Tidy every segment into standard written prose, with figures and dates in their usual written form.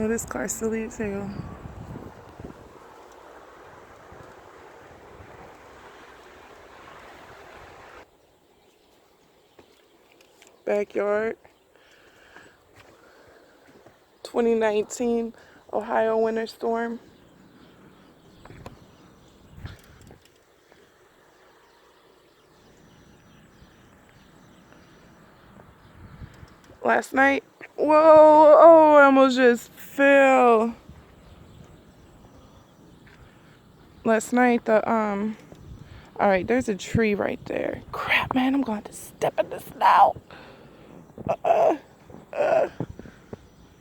Oh, this car's silly as hell. Backyard. 2019 Ohio winter storm. Last night. Whoa, oh, I almost just fell. Last night, alright, there's a tree right there. Crap, man, I'm going to step in the snow.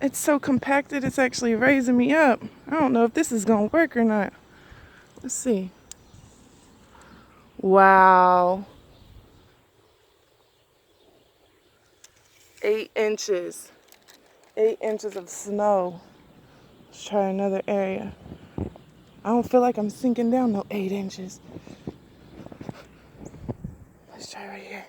It's so compacted, it's actually raising me up. I don't know if this is going to work or not. Let's see. Wow. 8 inches. 8 inches of snow. Let's try another area. I don't feel like I'm sinking down no 8 inches. Let's try right here.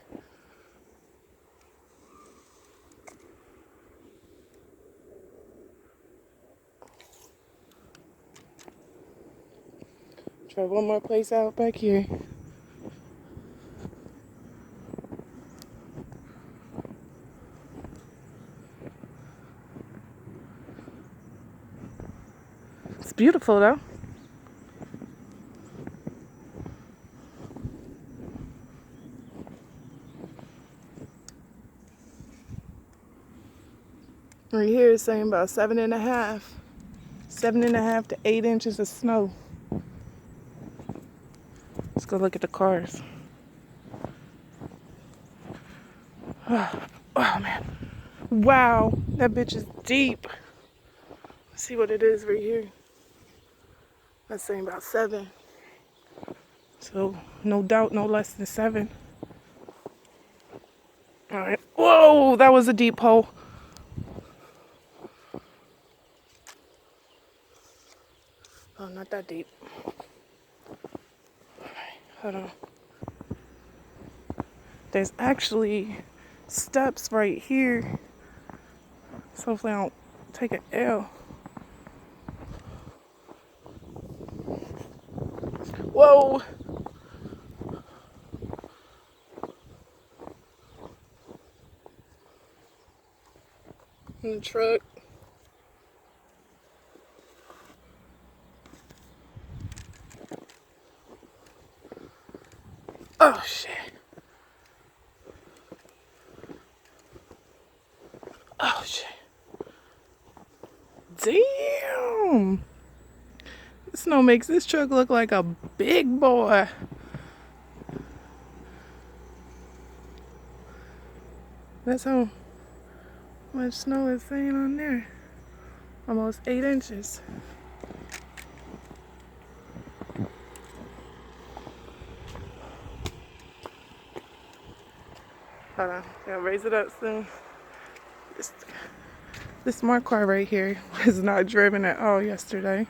Try one more place out back here. It's beautiful though. Right here is saying about 7.5 to 8 inches of snow. Let's go look at the cars. Oh, man. Wow, that bitch is deep. Let's see what it is right here. That's saying about 7. So no doubt no less than 7. All right. Whoa, that was a deep hole. Oh, not that deep. All right, hold on. There's actually steps right here. So hopefully I don't take an L. Whoa! In the truck. Oh shit. Oh shit. Damn! The snow makes this truck look like a big boy. That's how much snow is saying on there. Almost 8 inches. Hold on, gotta raise it up soon. This smart car right here was not driven at all yesterday.